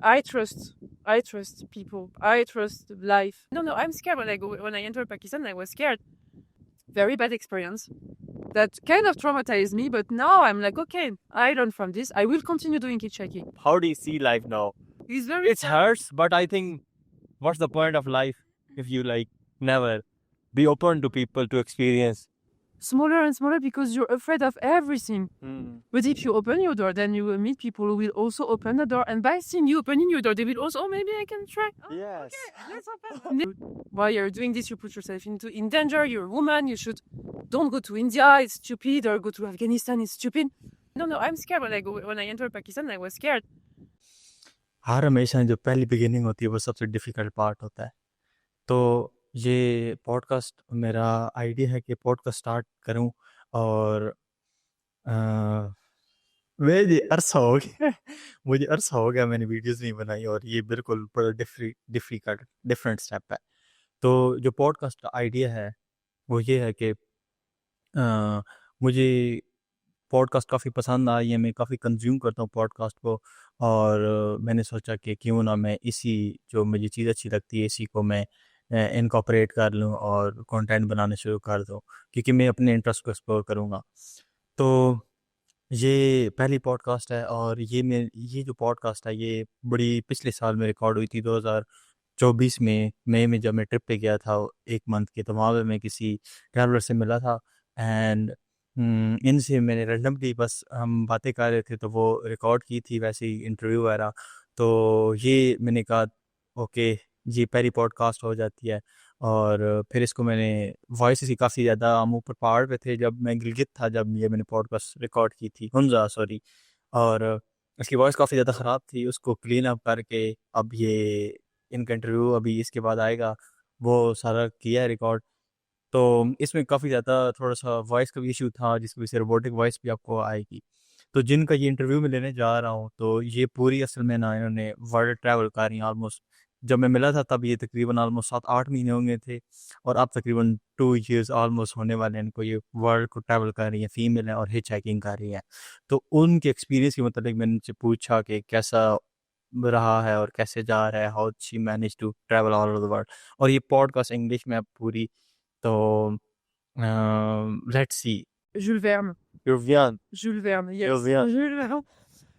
I trust people. I trust life. No, I'm scared when I entered Pakistan. I was scared. Very bad experience. That kind of traumatized me, but now I'm like, okay, I learned from this. I will continue doing hitchhiking. How do you see life now? It hurts, but I think what's the point of life if you like never be open to people to experience? Smaller and smaller because you're afraid of everything. But if you open your door, then you will meet people who will also open the door. And by seeing you opening your door, they will also, maybe I can try. Yes. Okay, let's open. While you're doing this, you put yourself in danger. You're a woman. You should don't go to India. It's stupid. Or go to Afghanistan. It's stupid. No, I'm scared. When I entered Pakistan, I was scared. हर हमेशा जो पहली beginning होती है वो सबसे difficult part होता है। तो ये पॉडकास्ट मेरा आइडिया है कि पॉडकास्ट स्टार्ट करूं और मुझे अरसा हो गया मैंने वीडियोस नहीं बनाई और ये बिल्कुल बड़ा डिफरेंट स्टेप है। तो जो पॉडकास्ट आइडिया है वो ये है कि मुझे पॉडकास्ट काफ़ी पसंद आई है, मैं काफ़ी कंज्यूम करता हूँ पॉडकास्ट को और मैंने सोचा कि क्यों ना मैं इसी जो मुझे चीज़ अच्छी लगती है इसी को मैं इनकॉर्पोरेट कर लूँ और कंटेंट बनाने शुरू कर दूँ क्योंकि मैं अपने इंटरेस्ट को एक्सप्लोर करूँगा। तो ये पहली पॉडकास्ट है और ये जो पॉडकास्ट है ये बड़ी पिछले साल में रिकॉर्ड हुई थी 2024 में मई में जब मैं ट्रिप पे गया था 1 मंथ के। तो वहाँ पे मैं किसी ट्रैवलर से मिला था एंड इनसे मैंने रैंडमली बस हम बातें कर रहे थे तो वो रिकॉर्ड की थी वैसे ही इंटरव्यू वगैरह। तो ये मैंने कहा ओके ये पहली पॉडकास्ट हो जाती है और फिर इसको मैंने वॉइस इसकी काफ़ी ज़्यादा हम ऊपर पहाड़ पे थे जब मैं गिलगित था जब ये मैंने पॉडकास्ट रिकॉर्ड की थी हुंजा सॉरी और इसकी वॉइस काफ़ी ज़्यादा ख़राब थी उसको क्लीन अप करके अब ये इनका इंटरव्यू अभी इसके बाद आएगा वो सारा किया है रिकॉर्ड। तो इसमें काफ़ी ज़्यादा थोड़ा सा वॉइस का भी इशू था जिसकी वजह से रोबोटिक वॉइस भी आपको आएगी। तो जिनका ये इंटरव्यू में लेने जा रहा हूँ तो ये पूरी असल में ना इन्होंने वर्ल्ड ट्रैवल कर रही हैं ऑलमोस्ट। जब मैं मिला था तब ये तकरीबन ऑलमोस्ट 7-8 महीने होंगे थे और अब तकरीबन 2 years ऑलमोस्ट होने वाले हैं इनको ये वर्ल्ड को ट्रैवल कर रही हैं, फीमेल हैं और हिच हाइकिंग कर रही हैं। तो उनके एक्सपीरियंस के मतलब मैंने उनसे पूछा कि कैसा रहा है और कैसे जा रहा है, how she manage to travel all over the world. और ये पॉडकास्ट इंग्लिश में है पूरी। तो let's see. Jules Verne. Jules Verne. Jules Verne, yes. Jules Verne. Jules Verne.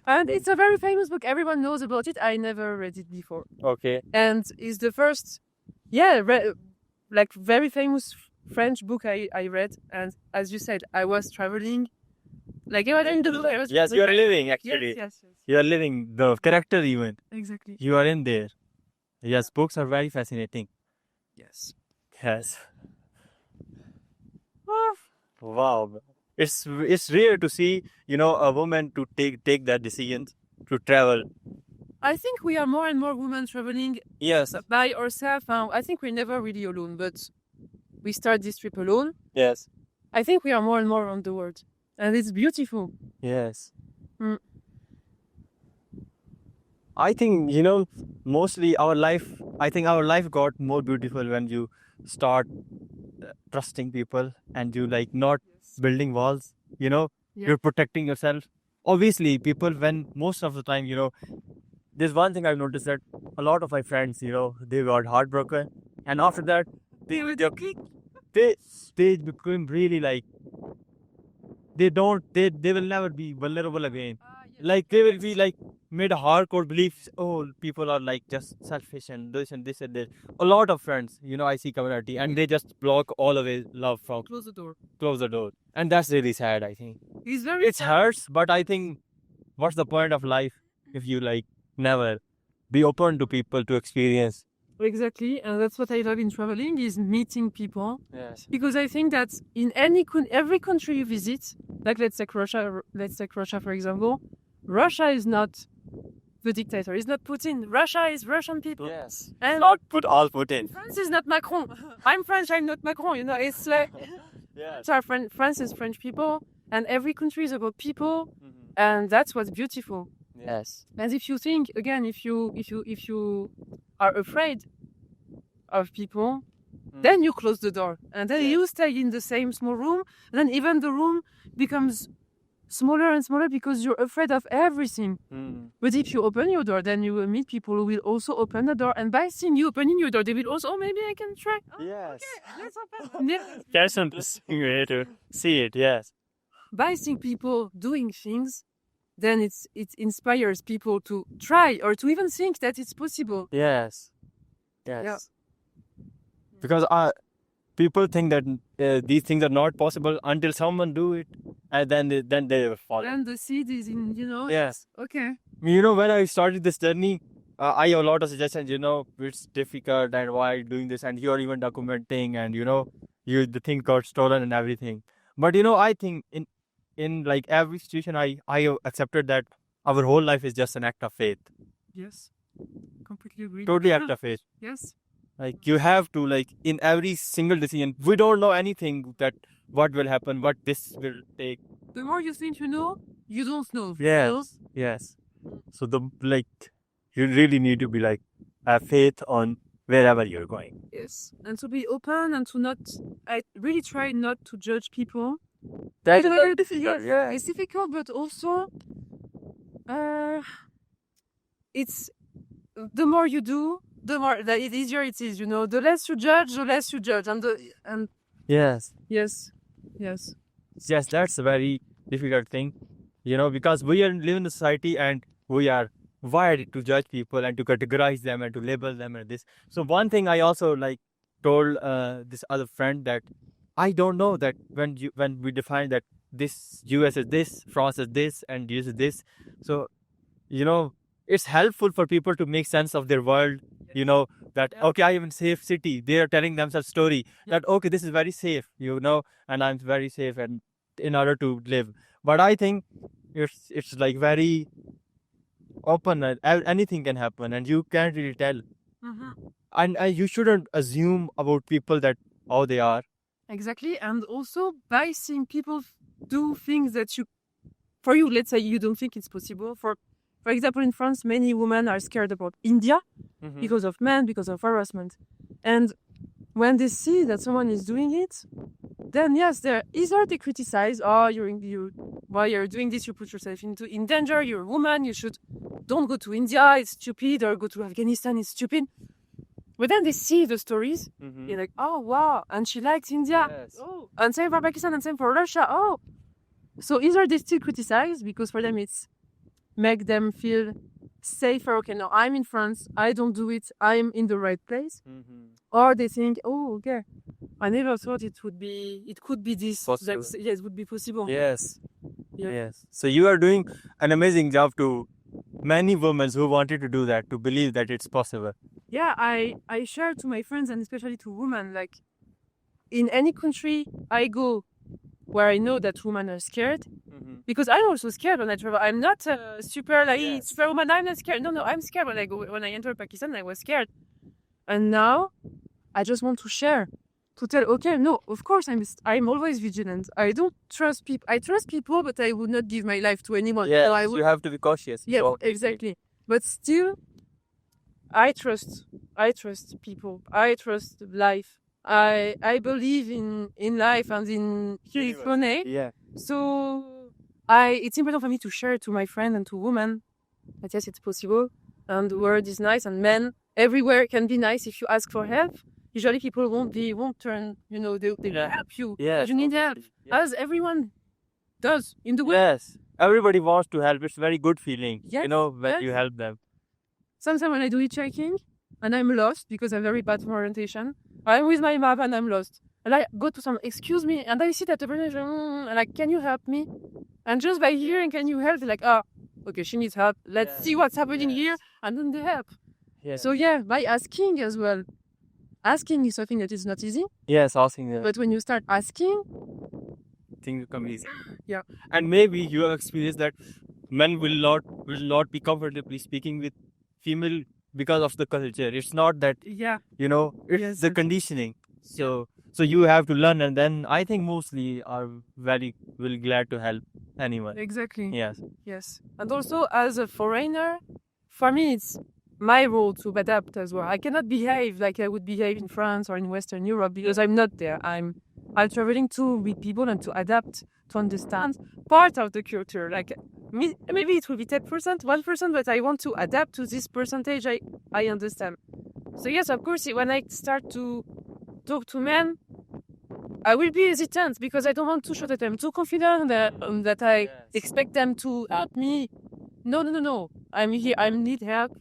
And it's a very famous book. Everyone knows about it. I never read it before. Okay. And it's the first, like very famous French book I read. And as you said, I was traveling. Like I was in the Yes, you are living actually. Yes. You are living the character even. Exactly. You are in there. Yes, books are very fascinating. Yes. Yes. Wow. It's rare to see, a woman to take that decision to travel. I think we are more and more women traveling Yes. by ourselves. I think we're never really alone, but we start this trip alone. Yes. I think we are more and more around the world. And it's beautiful. Yes. I think, mostly our life got more beautiful when you start trusting people and you like not building walls, you're protecting yourself. Obviously people when most of the time, there's one thing I've noticed that a lot of my friends, they got heartbroken and after that they become really like they will never be vulnerable again. Like they will be like made a hardcore belief, people are like just selfish and this and this and this. A lot of friends, I see community and they just block all of it love from Close the door. And that's really sad. I think it hurts, but I think what's the point of life if you like never be open to people to experience? Exactly, and that's what I love in traveling is meeting people. Yes. Because I think that in every country you visit, like let's take Russia for example, Russia is not the dictator, it's not Putin. Russia is Russian people. Yes. And not put all Putin. France is not Macron. I'm French, I'm not Macron, it's like Yes. France is French people, and every country is about people, and that's what's beautiful. Yes. And if you think again, if you are afraid of people, then you close the door, and then you stay in the same small room, and then even the room becomes smaller and smaller because you're afraid of everything. But if you open your door, then you will meet people who will also open the door. And by seeing you opening your door, they will also, oh, maybe I can try. Oh, Yes. okay, let's open. That's an interesting way to see it, yes. By seeing people doing things, then it inspires people to try or to even think that it's possible. Yes. Yeah. Because people think that these things are not possible until someone do it, and then they fall. Then the seed is in, Yes. Okay. When I started this journey, I have a lot of suggestions, it's difficult and why doing this, and you're even documenting, and the thing got stolen and everything. But I think in like every situation, I have accepted that our whole life is just an act of faith. Yes. Completely agree. Totally act of faith. Yes. Like you have to, like, in every single decision, we don't know anything that what will happen, what this will take. The more you think you know, you don't know. Yes. Yes. So you really need to be have faith on wherever you're going. Yes. And to be open and I really try not to judge people. That's very difficult. Yeah. It's difficult, but also, it's the more you do, the more the easier it is. The less you judge, and Yes. yes. Yes, that's a very difficult thing, because we live in a society and we are wired to judge people and to categorize them and to label them and this. So one thing I also told this other friend that I don't know that when we define that this US is this, France is this, and US is this. So, it's helpful for people to make sense of their world. That okay, I am in safe city. They are telling themselves story that okay, this is very safe, and I'm very safe and in order to live. But I think it's very open, and anything can happen, and you can't really tell. And you shouldn't assume about people that how they are. Exactly, and also by seeing people do things that for you, let's say you don't think it's possible. For example, in France, many women are scared about India because of men, because of harassment. And when they see that someone is doing it, then yes, either they criticize, while you're doing this, you put yourself in danger, you're a woman, don't go to India, it's stupid, or go to Afghanistan, it's stupid. But then they see the stories, they're like, oh, wow, and she likes India. Yes. Oh, and same for Pakistan, and same for Russia. Oh. So either they still criticize because for them it's make them feel safer. Okay, no, I'm in France, I don't do it, I'm in the right place. Or they think, oh, okay, I never thought it could be this. Possible. Yes, it would be possible. Yes. Yeah. Yes. So you are doing an amazing job to many women who wanted to do that, to believe that it's possible. Yeah, I share to my friends and especially to women, like in any country I go where I know that women are scared, because I'm also scared when I travel. I'm not super woman. I'm not scared. No, I'm scared when I enter Pakistan. I was scared, and now I just want to share, to tell. Okay, no, of course I'm always vigilant. I don't trust people. I trust people, but I would not give my life to anyone. Yeah, you have to be cautious. Yeah, exactly. But still, I trust people. I trust life. I believe in life and in humanity. Yeah. So it's important for me to share to my friend and to women that yes, it's possible, and the world is nice, and men everywhere can be nice if you ask for help. Usually people won't turn, they help you. Yes. You need help, as everyone does in the world. Yes. Everybody wants to help. It's a very good feeling, Yes. when you help them. Sometimes when I do hitchhiking and I'm lost because I'm very bad from orientation, I'm with my map and I'm lost. And I go to some, excuse me, and I see that the person is like, can you help me? And just by hearing, can you help? They're like, okay, she needs help. Let's see what's happening here, and then they help. Yes. So yeah, by asking as well. Asking is something that is not easy. Yes, asking. But when you start asking, things become easy. Yeah. And maybe you have experienced that men will not be comfortably speaking with female because of the culture. It's not that, it's the conditioning. So you have to learn, and then I think mostly are very glad to help anyone. Exactly. Yes. And also as a foreigner, for me it's my role to adapt as well. I cannot behave like I would behave in France or in Western Europe because I'm not there. I'm I'm traveling to meet people and to adapt, to understand part of the culture. Like maybe it will be 10%, 1%, but I want to adapt to this percentage I understand. So yes, of course, when I start to talk to men, I will be hesitant because I don't want to show that I'm too confident, that I expect them to help me. No. I'm here. I need help.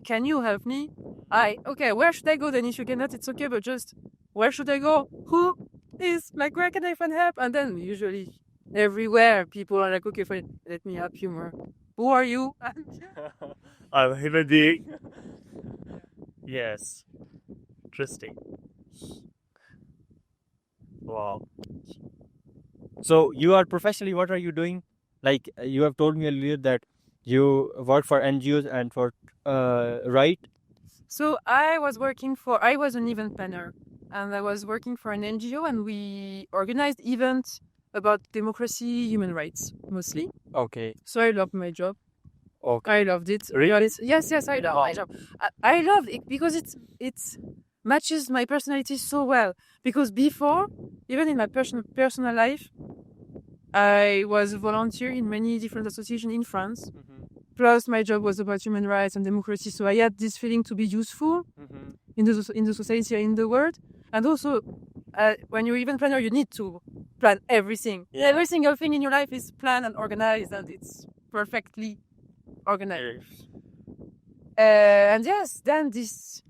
Can you help me? Okay, where should I go then? If you cannot, it's okay, but just where should I go? Who is like, where can I find help? And then usually everywhere people are like, okay, fine, let me help you more. Who are you? I'm human being. Yes. Interesting. Wow. So you are professionally, what are you doing? Like you have told me earlier that you work for NGOs and for right? So I was an event planner, and I was working for an NGO, and we organized events about democracy, human rights, mostly. Okay. So I loved my job. Okay. I loved it. Really? Yes, I love my job. I love it because it matches my personality so well. Because before, even in my personal life, I was a volunteer in many different associations in France. Plus, my job was about human rights and democracy, so I had this feeling to be useful in the society, in the world. And also, when you're event planner, you need to plan everything. Yeah. Every single thing in your life is planned and organized, and it's perfectly organized. And yes, then this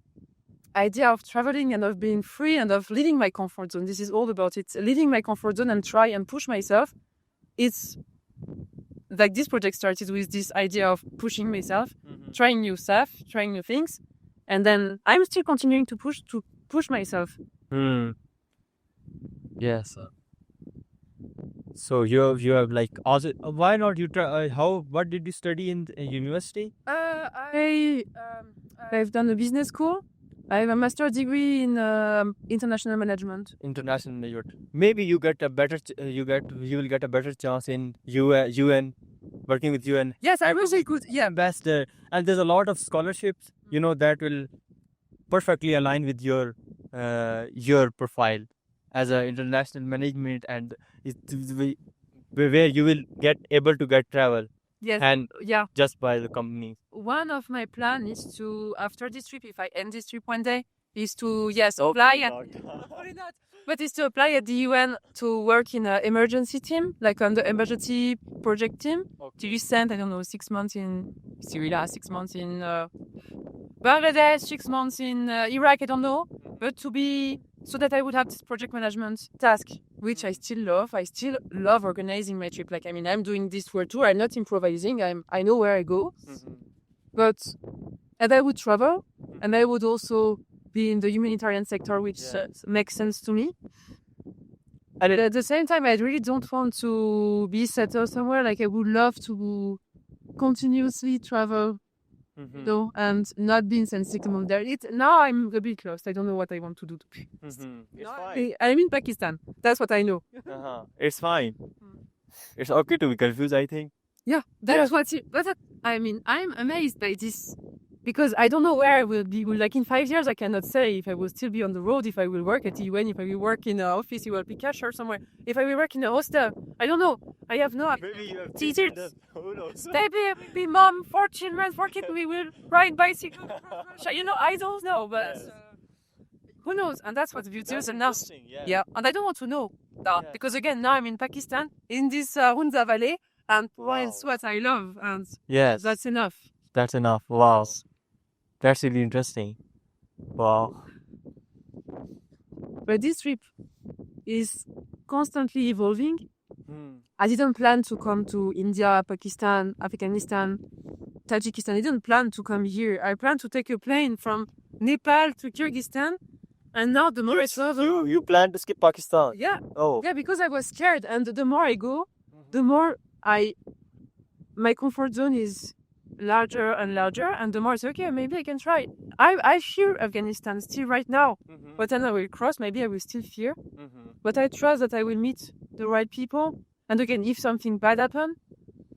idea of traveling and of being free and of leaving my comfort zone. This is all about it. Leaving my comfort zone and try and push myself. It's like this project started with this idea of pushing myself, trying new stuff, trying new things, and then I'm still continuing to push myself. Yes. So you have like also why not you try what did you study in university? I've done a business school. I have a master's degree in international management. International management. Maybe you get a better you will get a better chance in UN, working with UN. Yes, I really could. Yeah, ambassador, and there's a lot of scholarships. That will perfectly align with your profile as an international management, and where you will get able to get travel. Yes. And yeah, just by the company. One of my plans is to, after this trip, if I end this trip one day, is to apply probably not, but is to apply at the UN to work in an emergency team, like on the emergency project team. To be sent, 6 months in Syria, 6 months in Bangladesh, 6 months in Iraq, I don't know, but so that I would have this project management task, which I still love. I still love organizing my trip. I'm doing this world tour. I'm not improvising. I know where I go. And I would travel, and I would also be in the humanitarian sector, which makes sense to me. And at the same time, I really don't want to be settled somewhere. I would love to continuously travel, and not being sensitive there. Now I'm a bit lost. I don't know what I want to do. It's fine. I'm in Pakistan. That's what I know. It's fine. It's okay to be confused, I think. Yeah, that's what I'm amazed by this, because I don't know where I will be. In 5 years, I cannot say if I will still be on the road, if I will work at the UN, if I will work in an office, if I will be cashier somewhere, if I will work in a hostel. I don't know. I have no idea. Maybe you have teachers. Who knows? Maybe I will be mom, 4 children, 4 kids. We will ride bicycle. I don't know, but who knows? And that's what's beautiful. And now, and I don't want to know that, because again, now I'm in Pakistan, in this Hunza Valley. And it's what I love, and that's enough. That's enough. Wow, that's really interesting. Wow. But this trip is constantly evolving. I didn't plan to come to India, Pakistan, Afghanistan, Tajikistan. I didn't plan to come here. I planned to take a plane from Nepal to Kyrgyzstan. And now the more I travel... You plan to skip Pakistan? Yeah. Oh. Yeah, because I was scared. And the more I go, the more my comfort zone is larger and larger, and the more I say, okay, maybe I can try. I fear Afghanistan still right now, but then I will cross. Maybe I will still fear, but I trust that I will meet the right people. And again, if something bad happens,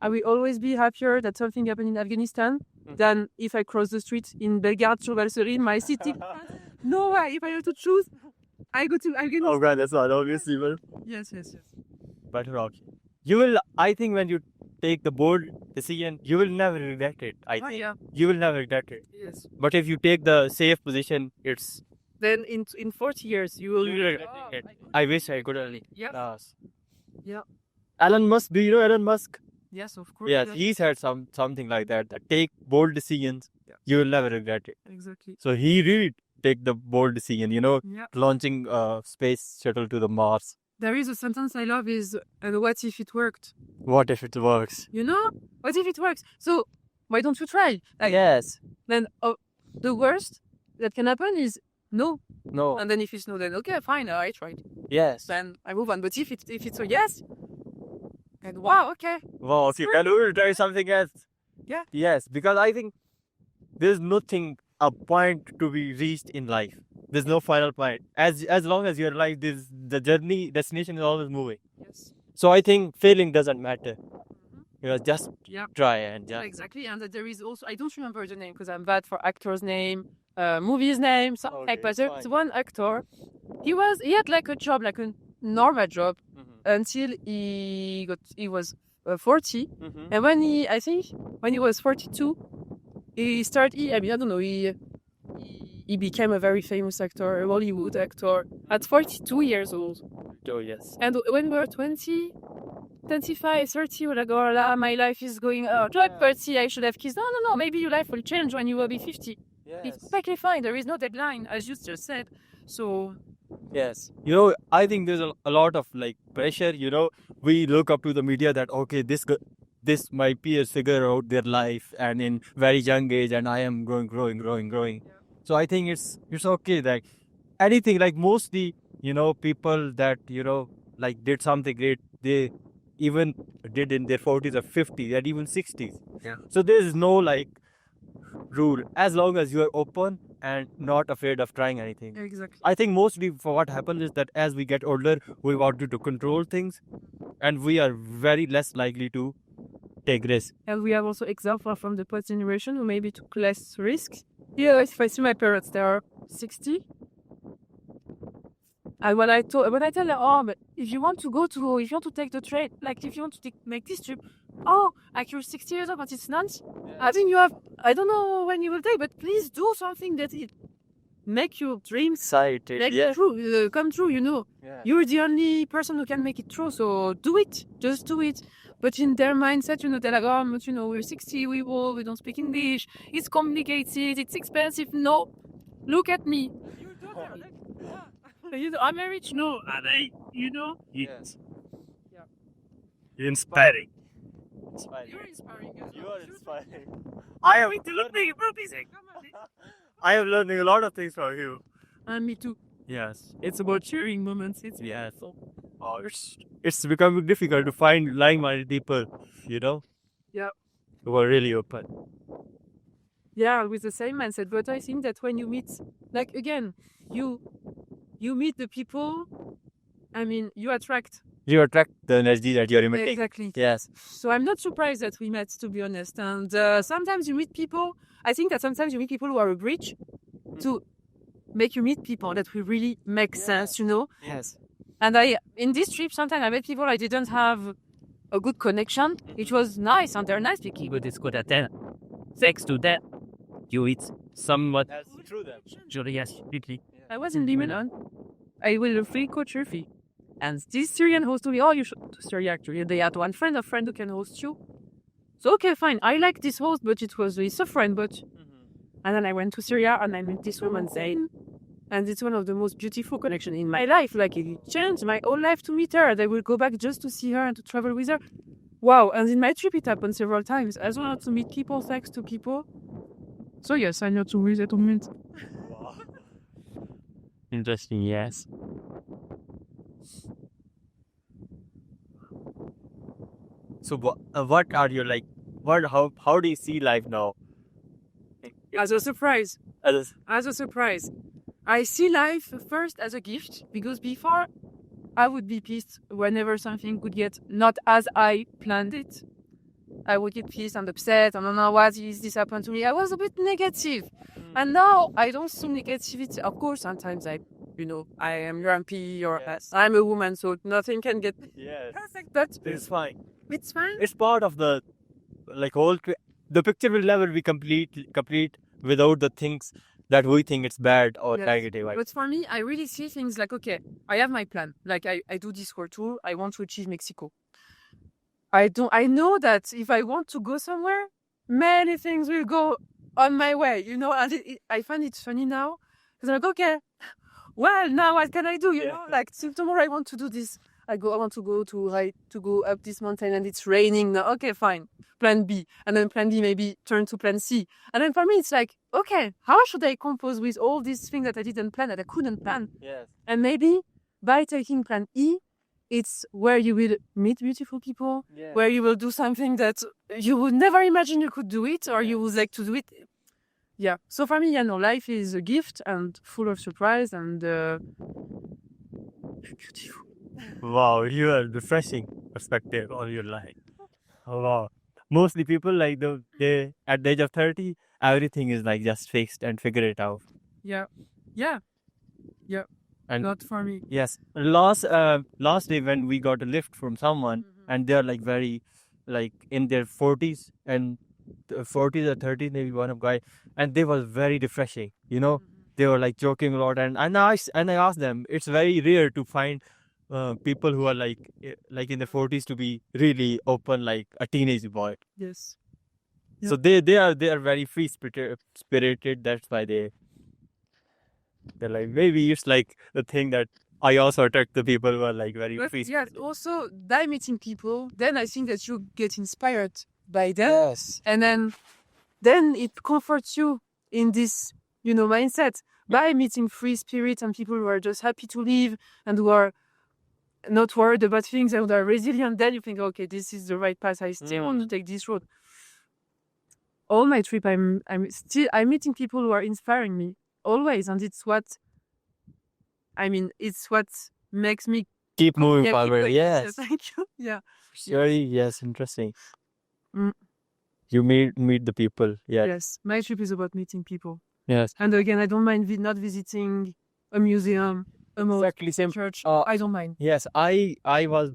I will always be happier that something happened in Afghanistan than if I cross the street in Belgrade, Churvalseri, my city. No, if I have to choose, I go to, I get. Oh god, that's not obviously, but Yes. better option. You will, I think, when you take the bold decision, you will never regret it. I Oh, think yeah. you will never regret it. Yes. But if you take the safe position, it's Then in 40 years you will. you will regret it. I wish I could only. Yeah. Yes. Yeah. Elon Musk, do you know Elon Musk? Yes, of course. Yes, he said something like that. That take bold decisions, Yeah. you will never regret it. Exactly. So he really take the bold decision. Yeah. Launching space shuttle to the Mars. There is a sentence I love is, and what if it worked? What if it works? What if it works? So why don't you try? Yes. Then the worst that can happen is no. No. And then if it's no, then okay, fine, I tried. Yes. Then I move on. But if it's a yes, and wow, okay. Wow, if you can try something else. Yeah. Yes, because I think there's nothing a point to be reached in life. There's no final point. As long as you're alive, the destination is always moving. Yes. So I think failing doesn't matter. Just Yeah. try and just. Exactly. And there is also, I don't remember the name because I'm bad for actor's name, movie's name, something Okay, like that. it's There's fine. one actor. He had like a job, like a normal job, until he was 40. And when he was 42, he started. I don't know. He became a very famous actor, a Hollywood actor, at 42 years old. Oh yes. And when we were 20, 25, 30, we're like, oh, my life is going like 30, I should have kids. No. Maybe your life will change when you will be 50. Yes. It's perfectly fine. There is no deadline, as you just said. So. Yes. I think there's a lot of like pressure. We look up to the media that, okay, this my peers figure out their life and in very young age, and I am growing. Yeah. So I think it's okay that anything, like mostly, people that, like did something great, they even did in their 40s or 50s and even 60s. Yeah. So there is no like rule, as long as you are open and not afraid of trying anything. Exactly. I think mostly for what happens is that as we get older, we want to control things, and we are very less likely to take risks. And we have also examples from the past generation who maybe took less risks. Yeah, if I see my parents, they are 60. And when I tell them, but if you want to take the train, like if you want to make this trip, like you're 60 years old, but it's not. Yeah. I think you have, I don't know when you will take, but please do something that it make your dreams come true, Yeah. You're the only person who can make it true, so do it. Just do it. But in their mindset, they're like, but we're 60, we don't speak English, it's complicated, it's expensive. No, look at me. I'm rich. No, and Yes. Yeah. You're inspiring. You're inspiring. You are inspiring. I am learning. I am learning a lot of things from you. And me too. Yes. It's about sharing moments. It's beautiful. It's becoming difficult to find like-minded people, Yeah. who are really open. Yeah, with the same mindset. But I think that when you meet, like again, you meet the people, you attract. You attract the energy that you're emitting. Exactly. Yes. So I'm not surprised that we met, to be honest. And sometimes you meet people, I think that sometimes you meet people who are a bridge to make you meet people that will really make sense, Yes. And in this trip, sometimes I met people I didn't have a good connection. It was nice, and they're nice people. But it's good at that. Thanks to that, you eat somewhat. That's true then. Yes, completely. I was in Lebanon. I was a free coach fee. And this Syrian host told me, you should to Syria actually. They had a friend who can host you. So okay, fine. I like this host, but it's a friend, but and then I went to Syria and I met this woman Zayn. And it's one of the most beautiful connections in my life. Like it changed my whole life to meet her. I will go back just to see her and to travel with her. Wow. And in my trip it happened several times. I just wanted to meet people thanks to people. So yes, I know to read that moment. Wow. Interesting, yes. So what are you like? How do you see life now? As a surprise. As a surprise. I see life first as a gift, because before I would be pissed whenever something could get not as I planned it. I would get pissed and upset. I don't know what is this happened to me. I was a bit negative. And now I don't see negativity. Of course, sometimes I you know, I am grumpy or Yes. I'm a woman, so nothing can get Yes. perfect, but It's fine. it's fine. It's part of the the picture will never be complete without the things that we think it's bad or Yes. negative. But for me, I really see things like, okay, I have my plan. Like I do this world tour. I want to achieve Mexico. I know that if I want to go somewhere, many things will go on my way, you know, and I find it funny now because I'm like, okay, well, now what can I do? You know, like tomorrow I want to do this. I want to go up this mountain and it's raining now. Okay, fine. Plan B. And then plan B maybe turn to plan C. And then for me, it's like, okay, how should I compose with all these things that I didn't plan, that I couldn't plan? Yes. And maybe by taking plan E, it's where you will meet beautiful people, where you will do something that you would never imagine you could do it or you would like to do it. Yeah. So for me, no, life is a gift and full of surprise and beautiful. Wow, you are refreshing perspective on your life. Wow. Mostly people like they at the age of 30, everything is like just fixed and figure it out. Yeah. And Not for me. yes, last day when we got a lift from someone and they're like very like in their 40s and 40s or 30s, maybe one of guy, and they was very refreshing. You know, they were like joking a lot, and I asked them, it's very rare to find people who are like in the 40s to be really open like a teenage boy. Yes. So they are very free spirited. That's why they're like, maybe it's like the thing that I also attract the people who are like very But free yeah, spirited. also by meeting people, then I think that you get inspired by them. Yes. And then it comforts you in this, you know, mindset by meeting free spirits and people who are just happy to live and who are not worried about things and are resilient. Then you think, okay, this is the right path. I still want to take this road. All my trip, I'm meeting people who are inspiring me always, and it's what makes me Keep moving keep forward. going. Yes. Thank you. Yeah. Very yes, interesting. Mm. You meet the people. Yeah. Yes, my trip is about meeting people. Yes. And again, I don't mind not visiting a museum, a mosque, Exactly same. church. I don't mind. Yes, I was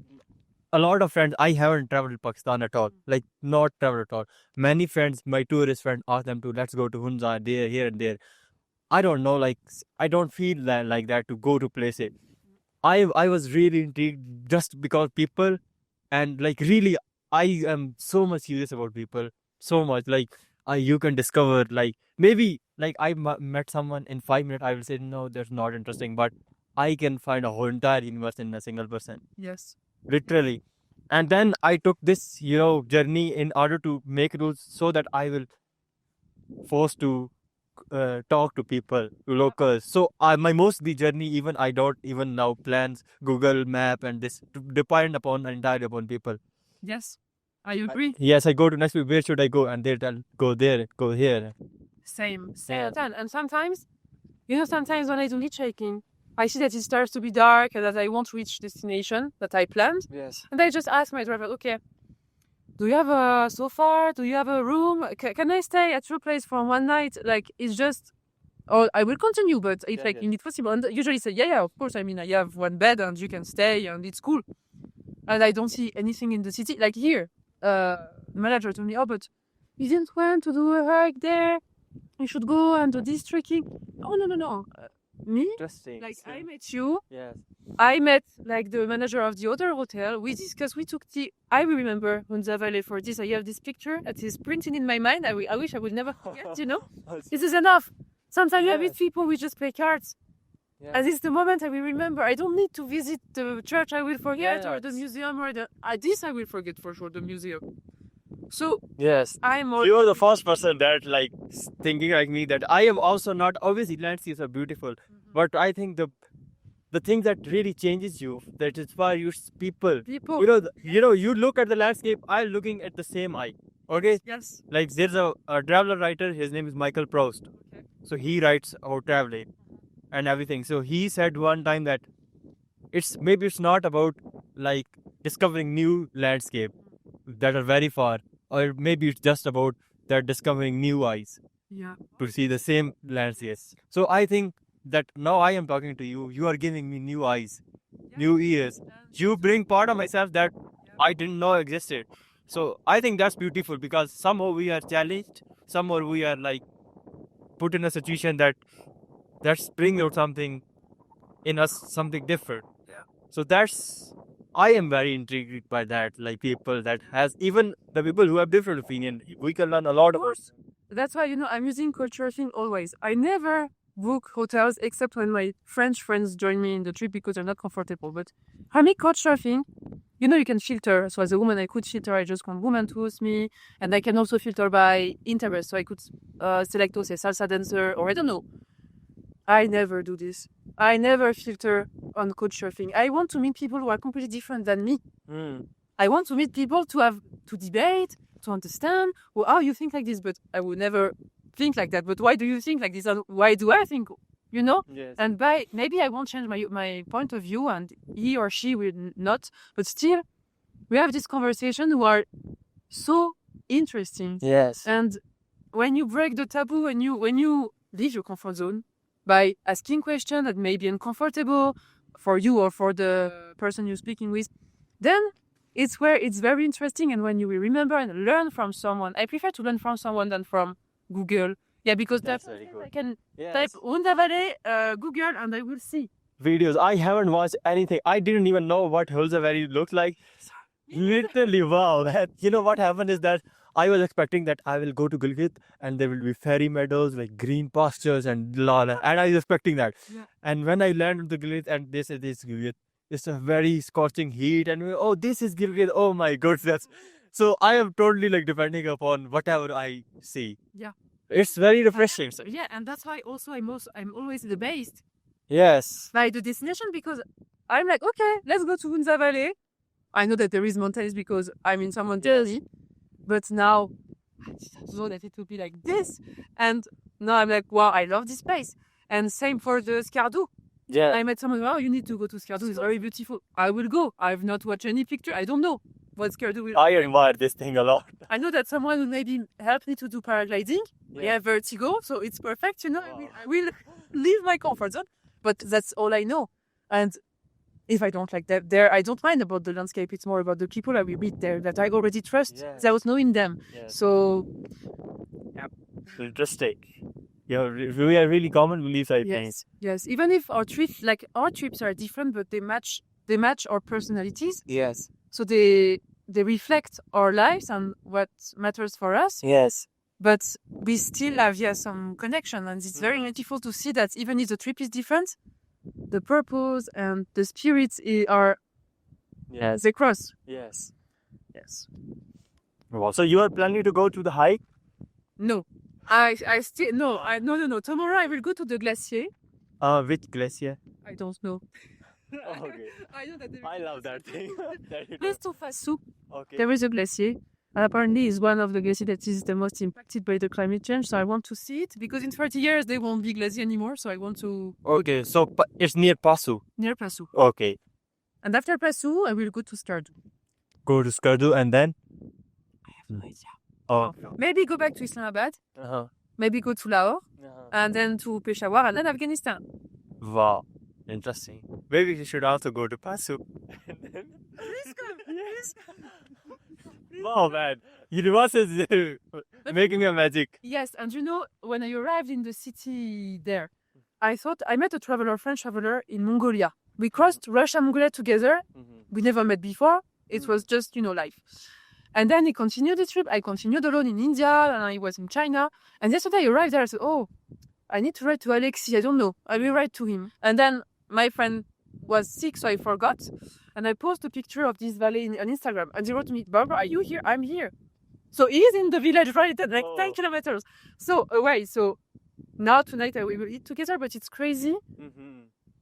a lot of friends. I haven't traveled Pakistan at all. Like not traveled at all. Many friends, my tourist friends, asked them to let's go to Hunza, there, here and there. I don't know. Like I don't feel that like that to go to places. I was really intrigued just because people, and like really I am so much curious about people, so much like you can discover like maybe like I met someone in 5 minutes I will say no, that's not interesting, but I can find a whole entire universe in a single person, Yes. literally. And then I took this journey in order to make rules so that I will force to talk to people, to locals. So my mostly journey, even I don't even now plans Google Map and this to depend upon entirely upon people. Yes. I agree. Yes, I go to next week. Where should I go? And they tell go there, go here. Same. Yeah. And sometimes when I do hitchhiking, I see that it starts to be dark and that I won't reach destination that I planned. Yes. And I just ask my driver, okay, do you have a sofa? Do you have a room? Can I stay at your place for one night? Like, it's just, or I will continue, but if it's possible. And usually say, yeah, of course. I mean, I have one bed and you can stay and it's cool. And I don't see anything in the city. Like here, the manager told me, oh, but you didn't want to do a hike there. You should go and do this trekking. Oh, no. Me? Interesting. Like, I met you. Yes. I met like the manager of the other hotel. We discussed. We took tea. I will remember Hunza Valley for this. I have this picture that is printed in my mind. I wish I would never forget. This is enough. Sometimes I meet people. We just play cards, and it's the moment I will remember. I don't need to visit the church. I will forget or the museum or this. I will forget for sure. The museum. So yes, you are the first person that like thinking like me that I am also not obviously landscapes are beautiful, but I think the thing that really changes you, that inspire you, people. You look at the landscape. I'm looking at the same eye. Okay. Yes. Like there's a traveler writer. His name is Michael Proust. Okay. So he writes about traveling and everything. So he said one time that it's not about like discovering new landscape that are very far, or maybe it's just about that discovering new eyes Yeah. to see the same landscapes. So I think that now I am talking to you. You are giving me new eyes, Yeah. new ears. You bring part of myself that I didn't know existed. So I think that's beautiful because somehow we are challenged, somehow we are like put in a situation that's bring out something in us, something different. Yeah. So I am very intrigued by that. Like people that has even the people who have different opinion, we can learn a lot about. That's why, I'm using couchsurfing always. I never book hotels except when my French friends join me in the trip because they're not comfortable. But I make couchsurfing. You can filter. So as a woman, I could filter. I just want women to host me. And I can also filter by interest. So I could select, say, salsa dancer, or I don't know. I never do this. I never filter on couchsurfing. I want to meet people who are completely different than me. I want to meet people to debate, to understand, you think like this, but I would never think like that. But why do you think like this? And why do I think, Yes. And maybe I won't change my point of view and he or she will not, but still we have this conversation who are so interesting. Yes. And when you break the taboo and when you leave your comfort zone by asking questions that may be uncomfortable for you or for the person you're speaking with, then it's where it's very interesting. And when you will remember and learn from someone, I prefer to learn from someone than from Google. Yeah, because That's very good. I can Yes. type Honda Valley, Google, and I will see. Videos. I haven't watched anything. I didn't even know what Hulza Valley looked like. Literally, wow. You know what happened is that I was expecting that I will go to Gilgit and there will be fairy meadows, like green pastures and and I was expecting that. Yeah. And when I landed to Gilgit and this is Gilgit, it's a very scorching heat and this is Gilgit. Oh my goodness. So I am totally like depending upon whatever I see. Yeah. It's very refreshing. So, yeah, and that's why also I'm always based Yes. by the destination because I'm like, okay, let's go to Hunza Valley. I know that there is mountains because I'm in some mountains, but now I didn't know that it would be like this. And now I'm like, wow, I love this place. And same for the Skardu. Yeah. I met someone, you need to go to Skardu. It's very beautiful. I will go. I've not watched any picture. I don't know what Skardu will. I admire this thing a lot. I know that someone will maybe help me to do paragliding. I have vertigo, so it's perfect. I will leave my comfort zone, but that's all I know. And if I don't like that there, I don't mind about the landscape. It's more about the people I will meet there that I already trust without knowing them. Yes. So, Interesting. Yeah, we are really common beliefs, I think. yes. Even if our trips are different, but they match our personalities. Yes. So they reflect our lives and what matters for us. Yes. But we still have some connection, and it's very beautiful to see that even if the trip is different, the purpose and the spirits are they cross. Yes. Well, so you are planning to go to the hike? No, I still no. Tomorrow I will go to the glacier. Which glacier? I don't know. Okay. I know that I love that thing. Close to Fassou, Okay. there is a glacier. And apparently, it's one of the glaciers that is the most impacted by the climate change. So I want to see it because in 30 years they won't be glacier anymore. So I want to Okay, so it's near Pasu. near Fassou. Okay. And after Fassou, I will go to Skardu. Go to Skardu and then? I have no idea. Oh. Maybe go back to Islamabad. Uh-huh. Maybe go to Lahore. And then to Peshawar and then Afghanistan. Wow. Interesting. Maybe you should also go to Pasu. Please come. Yes. Wow, man. Universe is making a magic. Yes, and when I arrived in the city there, I met a French traveler in Mongolia. We crossed Russia and Mongolia together. We never met before. It was just, life. And then he continued the trip. I continued alone in India, and I was in China. And yesterday I arrived there. I said, I need to write to Alexis. I don't know. I will write to him. And then my friend was sick, so I forgot. And I posted a picture of this valley on Instagram. And he wrote to me, Barbara, are you here? I'm here. So he's in the village, right? Like 10 kilometers. So away. So now tonight we will eat together, but it's crazy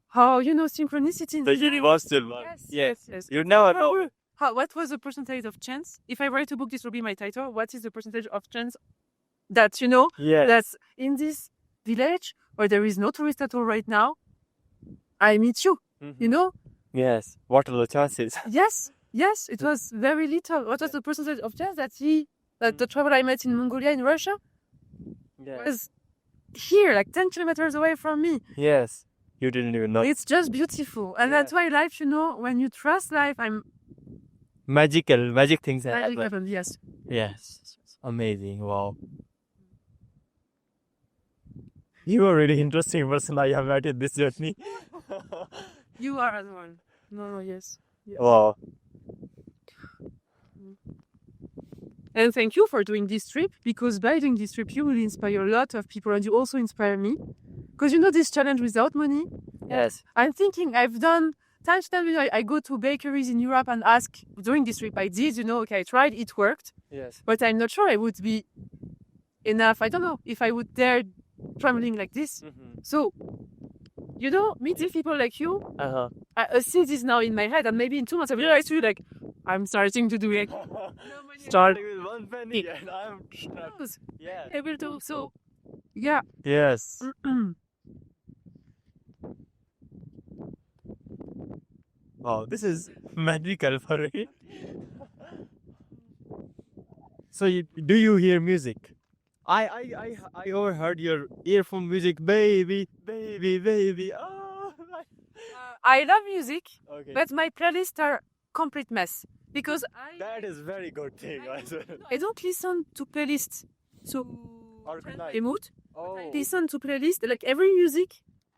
how, synchronicity. The universe still works. Yes. You never know. What was the percentage of chance? If I write a book, this will be my title. What is the percentage of chance that, that's in this village where there is no tourist at all right now, I meet you, Yes. What are the chances? Yes, it was very little. What was the percentage of chance that the traveler I met in Mongolia, in Russia, was here, like 10 kilometers away from me. Yes. You didn't even know. It's just beautiful. And that's why life, when you trust life, Magic things magic happen. happens, yes. Yes. Amazing. Wow. You are a really interesting person I have met in this journey. You are as well. No, yes. Yeah. Wow. And thank you for doing this trip, because by doing this trip, you will inspire a lot of people, and you also inspire me. Because this challenge without money. Yes. I'm thinking I've done time to time, I go to bakeries in Europe and ask, during this trip I did, okay, I tried, it worked. Yes. But I'm not sure I would be enough. I don't know if I would dare traveling like this. Mm-hmm. So, meeting people like you, Uh-huh. I see this now in my head, and maybe in 2 months I realize too, like, I'm starting to do it. Starting with one penny and I'm strapped. Yeah. I will do so. Yeah. Yes. Wow, this is magical for me. So, do you hear music? I overheard your earphone music, baby. Oh, I love music, okay. but my playlists are complete mess, because That is very good thing. I don't listen to playlists to Organize. a mood. Oh. I listen to playlists, like every music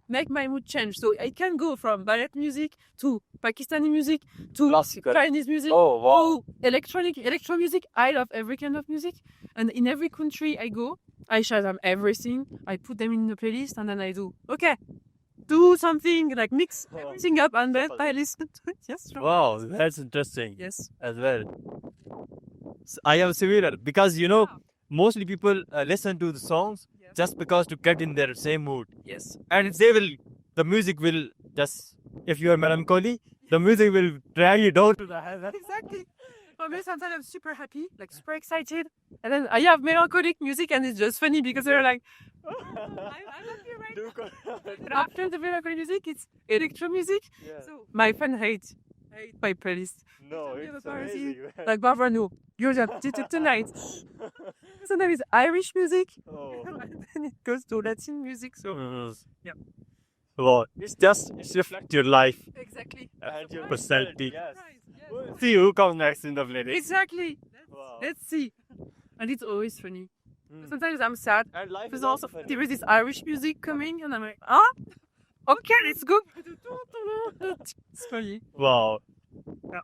make my mood change. So I can go from ballet music to Pakistani music to Classical. Chinese music Oh, wow. to electro music. I love every kind of music, and in every country I go, I Shazam everything. I put them in the playlist, and then I do something like mix everything up, and then I listen to it. Yes. Sure. Wow, that's interesting. Yes. As well. I am similar because mostly people listen to the songs just because to get in their same mood. Yes. And the music will just, if you are melancholy, the music will drag you down to the heaven. Exactly. For me, sometimes I'm super happy, like super excited, and then I have melancholic music, and it's just funny because they're like, I'm happy right now. And after the melancholic music, it's electro music. Yeah. So my friend hate my playlist. No, it's amazing. Like, Barbara, no, you're just did it tonight. Sometimes it's Irish music, Oh. and then it goes to Latin music. So yeah. Wow, it's reflect your life Exactly. and your personality. Yes. We'll see who comes next in the playlist. Exactly. Wow. Let's see. And it's always funny. Mm. Sometimes I'm sad. And life There's is also funny. there is this Irish music coming, and I'm like, okay, let's go. It's funny. Wow. Yeah.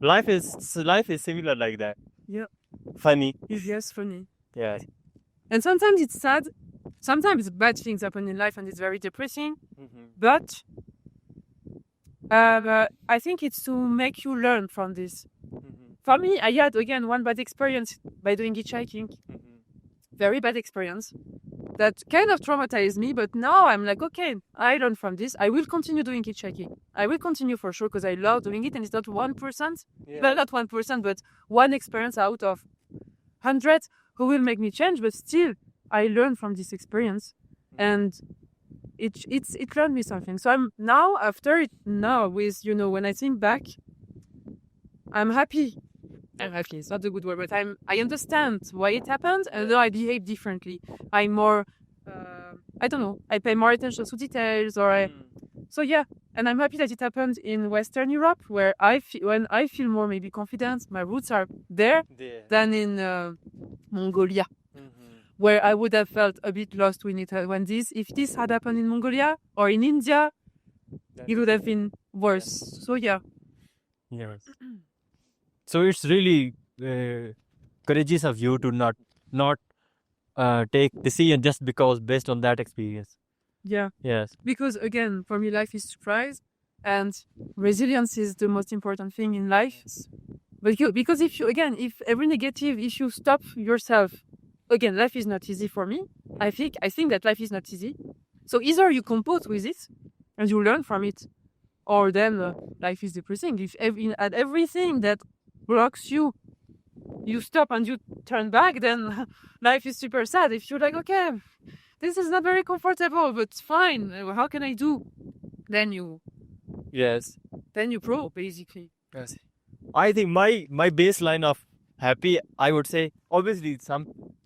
Life is similar like that. Yeah. Funny. It's just funny. Yeah. And sometimes it's sad. Sometimes bad things happen in life, and it's very depressing. Mm-hmm. But I think it's to make you learn from this. Mm-hmm. For me, I had again one bad experience by doing hitchhiking. Mm-hmm. Very bad experience that kind of traumatized me, but now I'm like, okay, I learned from this. I will continue doing hitchhiking. I will continue for sure, because I love doing it, and it's not 1%. Yeah. Well, not 1%, but one experience out of 100 who will make me change. But still, I learned from this experience, and it learned me something. So I'm now with when I think back, I'm happy. I'm happy. It's not a good word, but I understand why it happened, and now I behave differently. I'm more, I don't know. I pay more attention to details, so yeah. And I'm happy that it happened in Western Europe, where when I feel more maybe confident. My roots are there than in Mongolia, where I would have felt a bit lost if this had happened in Mongolia or in India, it would have been worse. So yeah. Yes. So it's really courageous of you to not take decision just because based on that experience. Yeah. Yes. Because again, for me, life is surprise, and resilience is the most important thing in life. But because if every negative, if you stop yourself, again, life is not easy for me. I think that life is not easy. So either you compose with it and you learn from it, or then life is depressing. If at everything that blocks you, you stop and you turn back, then life is super sad. If you're like, okay, this is not very comfortable, but fine, how can I do? Then you grow, basically. Yes. I think my baseline of happy, I would say, obviously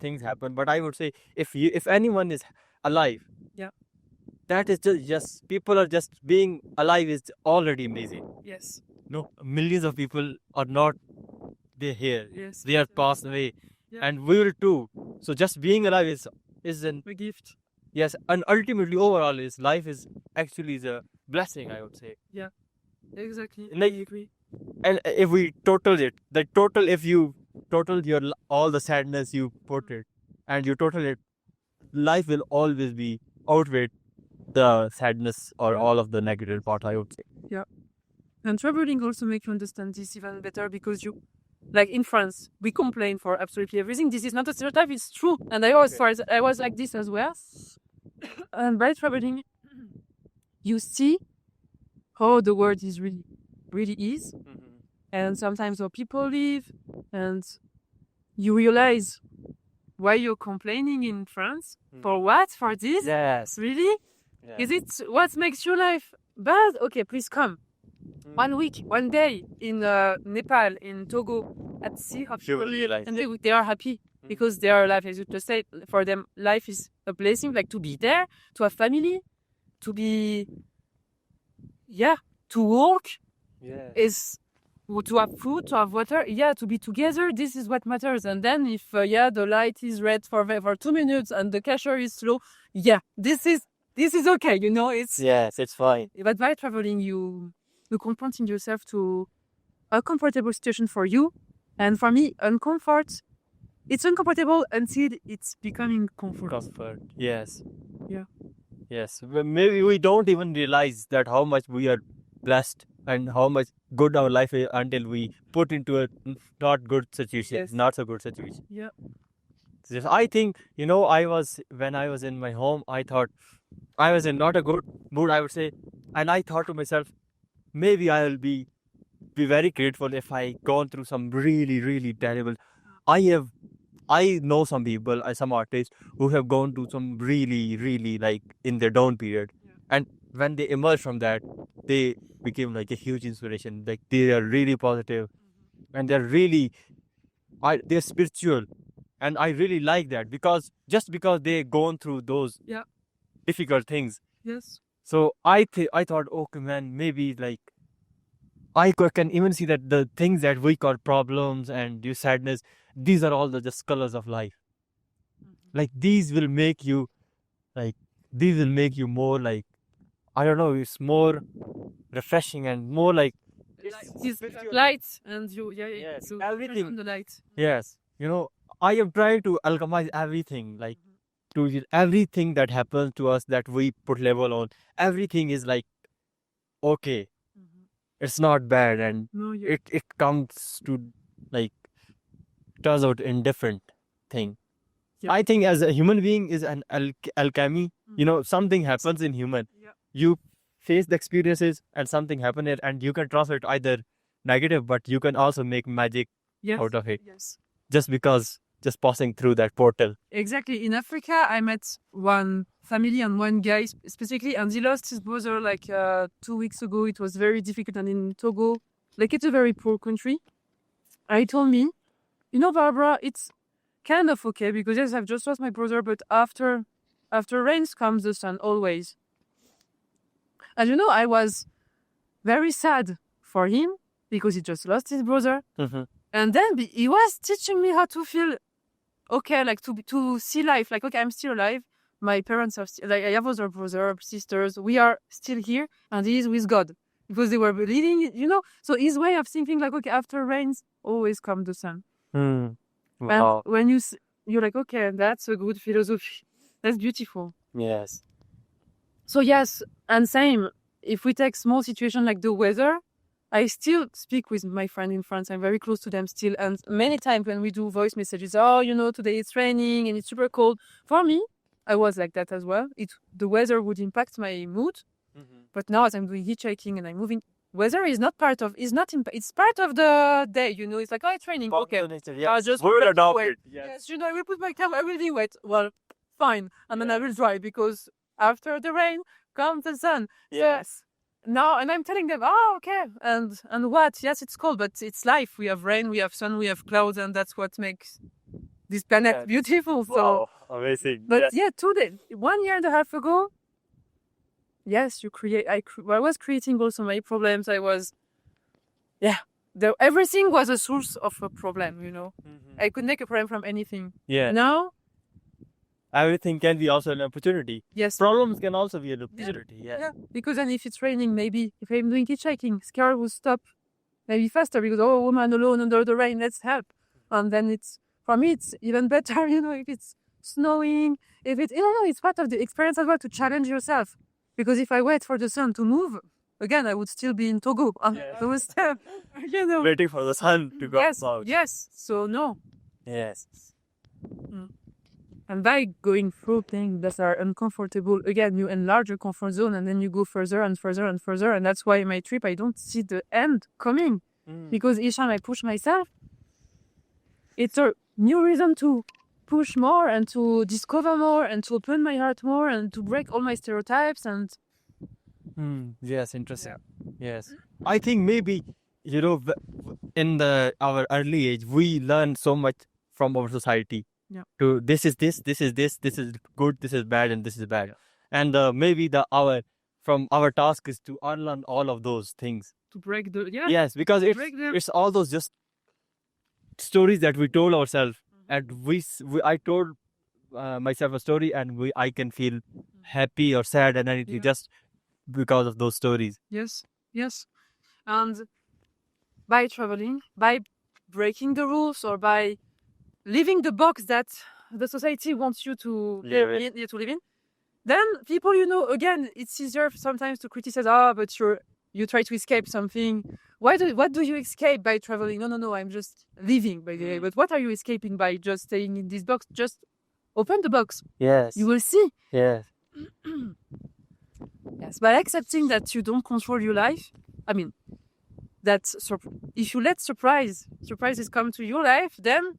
things happen. But I would say if anyone is alive, Yeah. that is just people are just being alive is already amazing. Yes. No, millions of people are not they're here. Yes. They are passed away, Yeah. and we will too. So just being alive is an A gift. yes, and ultimately overall is life is actually a blessing, I would say. Exactly. Like, I agree. and if we total it, if you total all the sadness you put it, and you total it, life will always be outweigh the sadness or all of the negative part, I would say. And traveling also makes you understand this even better because you, like in France, we complain for absolutely everything. This is not a stereotype; it's true. And I was like this as well. And by traveling, you see how the world is really is, and sometimes how people live, and you realize why you're complaining in France. For what? For this? Yes. Really? Is it what makes your life bad? Okay, please come. 1 week, 1 day in Nepal, in Togo, at sea, how You will people realize. and they are happy because they are alive. As you just said, for them, life is a blessing. Like to be there, to have family, to be, to work is to have food, to have water. To be together. This is what matters. And then if the light is red for 2 minutes and the cashier is slow, this is okay. You know, it's Yes, it's fine. but by traveling, you confronting yourself to a comfortable situation for you. And for me, it's uncomfortable until it's becoming comfort. Yes. Yeah. Yes. Maybe we don't even realize that how much we are blessed and how much good our life is until we put into a not good situation, Yes. not so good situation. Yeah. I think, when I was in my home, I thought I was in not a good mood, I would say. And I thought to myself, maybe I'll be very grateful if I gone through some really, really terrible. I know some people, some artists who have gone to some really, really like in their down period. Yeah. And when they emerge from that, they became like a huge inspiration. Like they are really positive and they're really, they're spiritual. And I really like that because they gone through those difficult things. Yes. So I thought, okay, man, maybe like I can even see that the things that we call problems and your sadness, these are all the just colors of life. Like these will make you more like, I don't know, it's more refreshing and more like These lights and you Yes, so everything. turn on the lights. Yes, I am trying to alchemize everything, like to everything that happens to us that we put label on. Everything is like okay, it's not bad, and No, it comes to like turns out indifferent thing. Yeah. I think as a human being is an alchemy. Something happens in human. Yeah. You face the experiences and something happens, and you can translate either negative, but you can also make magic out of it. Yes. Just passing through that portal. Exactly. In Africa, I met one family and one guy specifically, and he lost his brother like 2 weeks ago. It was very difficult. And in Togo, like it's a very poor country. He told me, Barbara, it's kind of okay because yes, I've just lost my brother, but after rains comes the sun always. And I was very sad for him because he just lost his brother. Mm-hmm. And then he was teaching me how to feel okay, like to see life. Like, okay, I'm still alive. My parents are still, like, I have other brothers, sisters. We are still here, and he is with God because they were believing, So his way of thinking, like, okay, after rains, always comes the sun. Wow. And when you're like, okay, that's a good philosophy. That's beautiful. Yes. So yes, and same. If we take small situation like the weather, I still speak with my friend in France. I'm very close to them still. And many times when we do voice messages, today it's raining and it's super cold. For me, I was like that as well. The weather would impact my mood. Mm-hmm. But now as I'm doing hitchhiking and I'm moving, weather is not part of, it's part of the day, It's like, it's raining. Okay. I'll just we'll adopt wet. it. Yes. Yes, I will put my camera, I will be wet. Well, fine. And then I will dry because after the rain comes the sun. Yes. Now, and I'm telling them, okay. And what? Yes, it's cold, but it's life. We have rain, we have sun, we have clouds, and that's what makes this planet Yes. beautiful. So, Wow, amazing. but Yes. yeah, 1 year and a half ago, yes, I was creating also my problems. I was, everything was a source of a problem, you know. I could make a problem from anything. Yeah. Now, Everything can be also an opportunity. yes. Problems can also be an opportunity. Yes. Yeah, because then if it's raining, maybe if I'm doing hitchhiking, car will stop maybe faster because, oh, woman alone under the rain, let's help. And then for me, it's even better, you know, if it's snowing, it's part of the experience as well to challenge yourself. Because if I wait for the sun to move, again, I would still be in Togo. You know. Waiting for the sun to go out. Yes. So, no. Yes. And by going through things that are uncomfortable, again, you enlarge your comfort zone and then you go further and further and further. And that's why my trip, I don't see the end coming. Because each time I push myself, it's a new reason to push more and to discover more and to open my heart more and to break all my stereotypes. And Yes, interesting. Yes. I think maybe, you know, in our early age, we learn so much from our society. Yeah. To this is good, this is bad, and this is bad. And maybe our task is to unlearn all of those things. to break the Yes, because break them. it's all those just stories that we told ourselves, and I told myself a story, and I can feel happy or sad and anything just because of those stories. Yes. And by traveling, by breaking the rules, or by leaving the box that the society wants you to live in, then people, you know, again, it's easier sometimes to criticize. But you try to escape something. What do you escape by traveling? No, I'm just leaving, by the way. But what are you escaping by just staying in this box? Just open the box. Yes. You will see. Yes. Yes, by accepting that you don't control your life, I mean, if you let surprises come to your life, then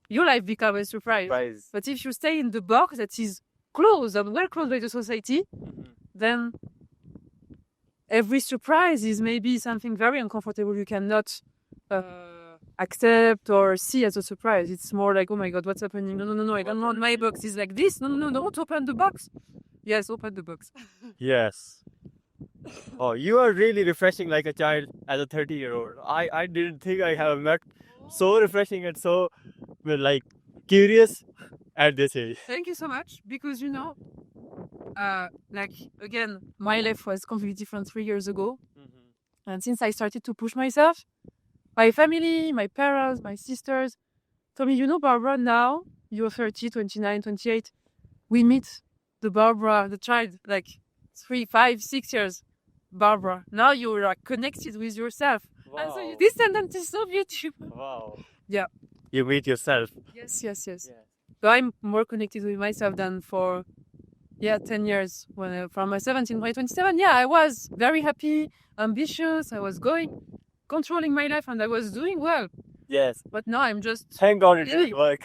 your life becomes a surprise. But if you stay in the box that is closed and well closed by the society, then every surprise is maybe something very uncomfortable you cannot accept or see as a surprise. It's more like, oh my God, what's happening? No, I don't want my box is like this. No, don't open the box. Yes, open the box. Yes. Oh, you are really refreshing like a child as a 30-year-old. I didn't think I have met so refreshing and so curious at this age. Thank you so much, because you know, again, my life was completely different 3 years ago. And since I started to push myself, my family, my parents, my sisters told me, you know, Barbara, now you're 30, 29, 28. We meet the Barbara, the child, 3, 5, 6 years. Barbara, now you are connected with yourself. Wow. And so this sentence is so beautiful. Wow. Yeah. You meet yourself. Yes. So I'm more connected with myself than for 10 years. When from my 17 to my 27, I was very happy, ambitious. I was controlling my life, and I was doing well. Yes. But now I'm just... Thank God it didn't work.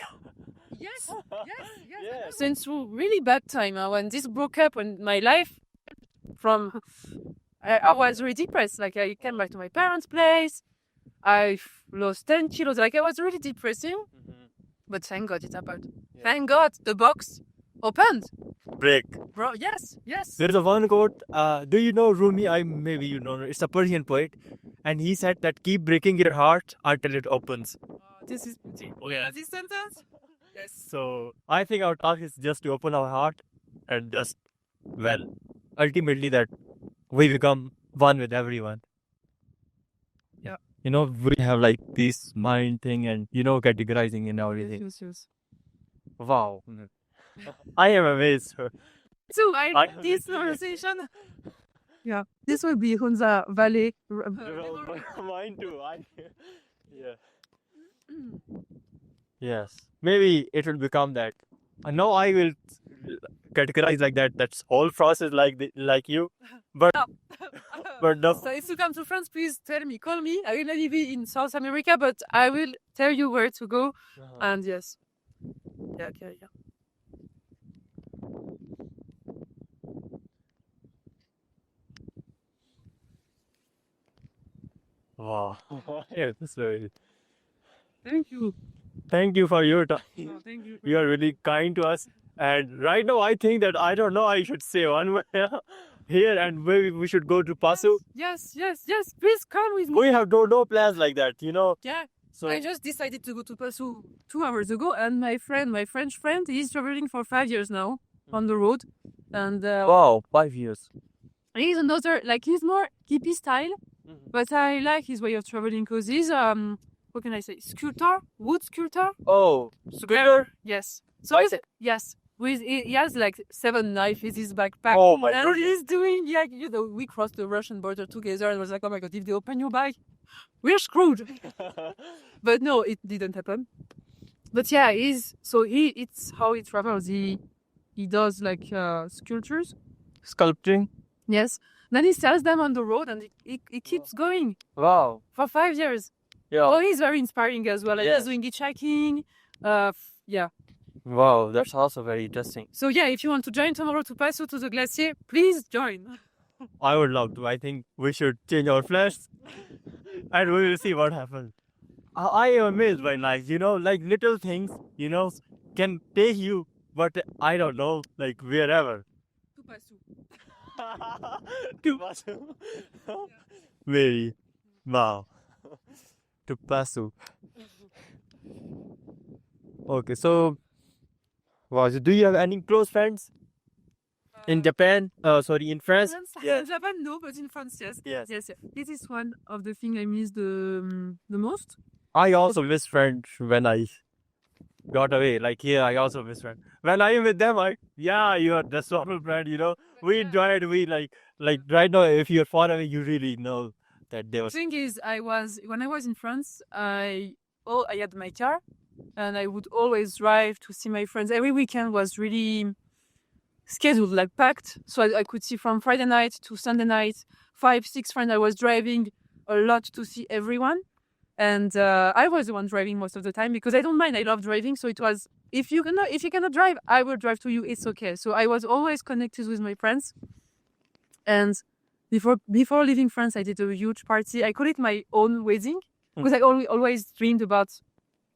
Yes. Since really bad time, when this broke up, when my life I was really depressed. I came back to my parents' place. I lost 10 kilos. I was really depressing. But thank God it happened. Yeah. Thank God the box opened. Break. Bro, yes. There's a one quote. Do you know Rumi? Maybe you know. It's a Persian poet. And he said that keep breaking your heart until it opens. This is this sentence? Yes. So I think our task is just to open our heart and ultimately that we become one with everyone. Yeah. You know, we have this mind thing and, categorizing in everything. Yes. Wow. I am amazed. So I like this conversation. Yeah. This will be Hunza Valley. Mine too. Yes. Maybe it will become that. Now I will categorize like that. That's whole process like you. But no. So if you come to France, please call me. I will live in South America, but I will tell you where to go. And yes. Yeah. Wow. Yeah, that's very... Thank you. Thank you for your time. Oh, thank you. You are really kind to us. And right now, I think that I don't know. I should say one more here, and maybe we should go to Pasu. Yes. Please come with me. We have no plans like that, you know. Yeah. So I just decided to go to Pasu 2 hours ago, and my French friend, he's traveling for 5 years now on the road, and wow, 5 years. he's another, like, he's more hippie style, but I like his way of traveling because he's what can I say, wood sculptor. Oh, sculptor. Yes. So yes, with he has like 7 knives in his backpack. Oh my and goodness. he's doing, like, we crossed the Russian border together, and was like, oh my god, if they open your bag, we're screwed. But no, it didn't happen. But yeah, it's how he travels. He does like sculptures. Sculpting. Yes. Then he sells them on the road, and he keeps going Wow. for 5 years. Yeah. Oh, he's very inspiring as well. Yes. He's doing hitchhiking. Yeah. Wow, that's also very interesting. So yeah, if you want to join tomorrow to Paso to the glacier, please join. I would love to. I think we should change our plans, and we will see what happens. I am amazed by life. You know, like little things, you know, can take you, but I don't know, like wherever. To Paso. To Pasu. Very. Wow. To Pasu. Okay, so wow. So do you have any close friends in Japan? Sorry, in France? In Japan, no, but in France, yes. Yes. Yes. This is one of the things I miss the most. I also miss friends when I got away. Like here, I also miss friends. When I am with them, you are the normal friend. You know, we enjoyed. We like right now. If you're far away, you really know that they The were. thing is, when I was in France, I had my car, and I would always drive to see my friends. Every weekend was really scheduled, like packed, so I could see from Friday night to Sunday night, 5-6 friends. I was driving a lot to see everyone, and I was the one driving most of the time because I don't mind. I love driving, so it was, if you cannot drive, I will drive to you. It's okay. So I was always connected with my friends, and before leaving France, I did a huge party. I call it my own wedding because I always dreamed about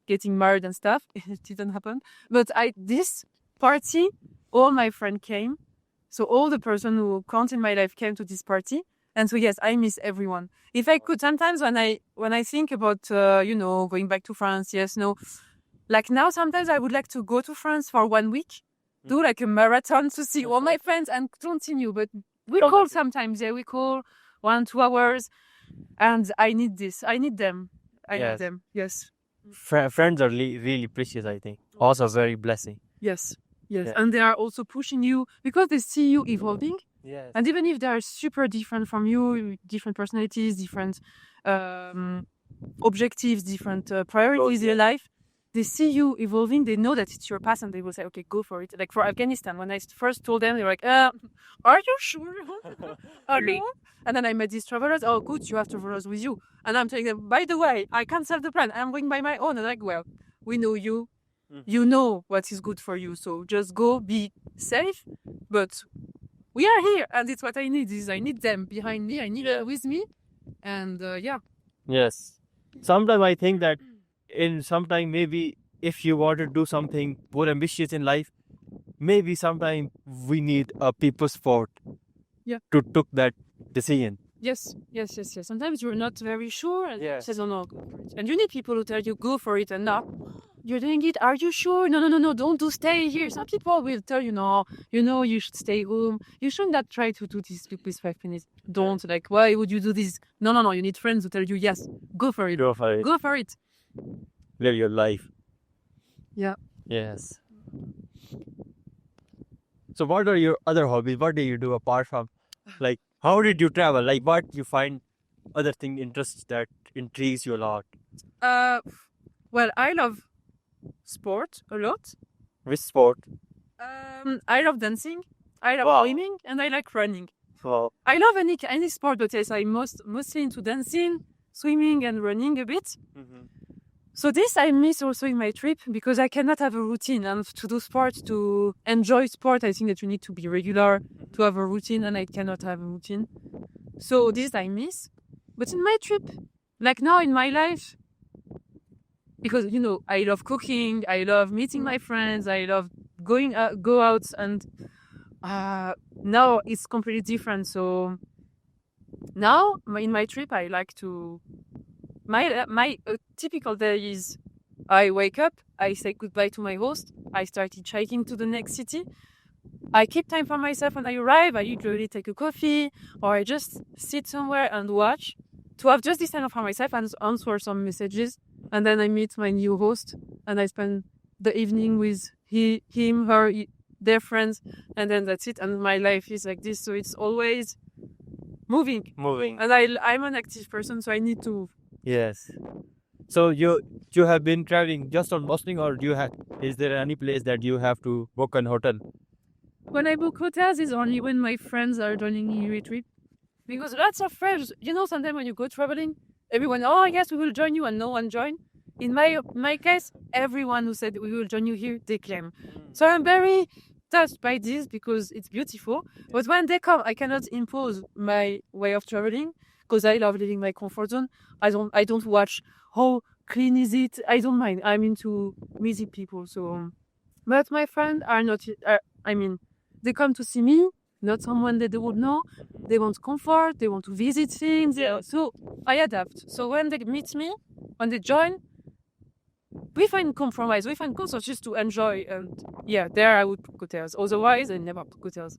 getting married and stuff. It didn't happen, but this party, all my friends came. So all the person who count in my life came to this party. And so yes, I miss everyone. If I could, sometimes when I think about going back to France, yes, no, like now sometimes I would like to go to France for 1 week, do like a marathon to see all my friends and continue. But we call sometimes, we call 1-2 hours, and I need this. I need them. I need them. Yes. Friends are really precious. I think also very blessing. Yes. Yeah. And they are also pushing you because they see you evolving. Yes. And even if they are super different from you, different personalities, different objectives, different priorities in your life, they see you evolving. They know that it's your path, and they will say, okay, go for it. Like for Afghanistan, when I first told them, they were like, are you sure? Really? And then I met these travelers. Oh, good, you have travelers with you. And I'm telling them, by the way, I canceled the plan. I'm going by my own. And they're like, well, we know you. You know what is good for you. So just go, be safe. But we are here, and it's what I need. I need them behind me. I need with me. And Yes. Sometimes I think that sometime maybe if you want to do something more ambitious in life, maybe sometime we need a people's support. Yeah. To took that decision. Yes. Sometimes you're not very sure, and Yes. says, oh no, go for it. And you need people who tell you, go for it, and now you're doing it. Are you sure? No, don't do stay here. Some people will tell you, no, you should stay home. You should not try to do this with 5 minutes. Don't, like, why would you do this? No, you need friends who tell you, yes, go for it. Go for it. Go for it. Live your life. Yeah. Yes. So what are your other hobbies? What do you do apart from, like, how did you travel? Like, what you find other interests that intrigues you a lot? Well, I love sport a lot. Which sport? I love dancing. I love Wow. swimming, and I like running. Wow. I love any sport, but yes, I'm mostly into dancing, swimming, and running a bit. Mm-hmm. So this I miss also in my trip because I cannot have a routine. And to do sport, to enjoy sport, I think that you need to be regular to have a routine, and I cannot have a routine. So this I miss. But in my trip, like now in my life, because I love cooking, I love meeting my friends, I love go out, and now it's completely different. So now in my trip, I like to my typical day is I wake up, I say goodbye to my host, I start hitchhiking to the next city. I keep time for myself when I arrive. I usually take a coffee or I just sit somewhere and watch to have just this time for myself and answer some messages. And then I meet my new host and I spend the evening with him, her, their friends, and then that's it. And my life is like this, so it's always moving. And I'm an active person, so I need to move. Yes. So you have been traveling just on busing, or is there any place that you have to book an hotel? When I book hotels, is only when my friends are joining me retreat. Because lots of friends, sometimes when you go traveling, everyone, oh yes, we will join you, and no one join. In my case, everyone who said we will join you here, they came. So I'm very touched by this because it's beautiful. But when they come, I cannot impose my way of traveling because I love leaving my comfort zone. I don't watch how clean is it. I don't mind. I'm into meeting people. So, but my friends are not. They come to see me, not someone that they would know. They want comfort. They want to visit things. So I adapt. So when they meet me, when they join, we find compromise. We find concerts just to enjoy. And there I would book hotels. Otherwise, I never book hotels.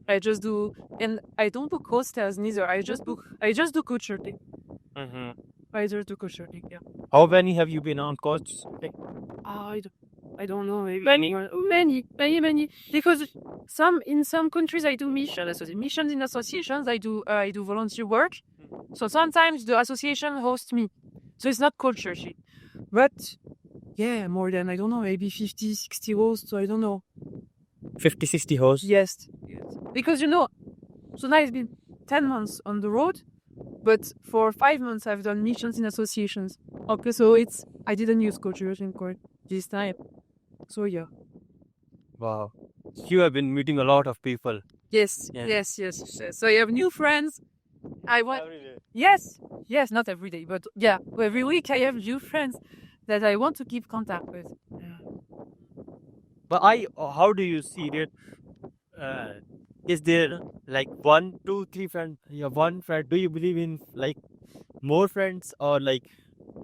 I just do, and I don't book hostels neither. I just do couchsurfing. I just do couchsurfing. Yeah. How many have you been on coach? I don't know. Maybe many. Because in some countries I do missions in associations. I do volunteer work. So sometimes the association hosts me. So it's not culture shit. But more than, I don't know, maybe 50, 60 hosts. I don't know. 50, 60 hosts? Yes. Because so now it's been 10 months on the road. But for 5 months I've done missions in associations. Okay, so I didn't use culture court this time. So yeah. Wow. You have been meeting a lot of people. Yes. So I have new friends. Every day. Yes, not every day, but every week I have new friends that I want to keep contact with. But how do you see it? Is there like 1, 2, 3 friends? Yeah, one friend. Do you believe in like more friends or like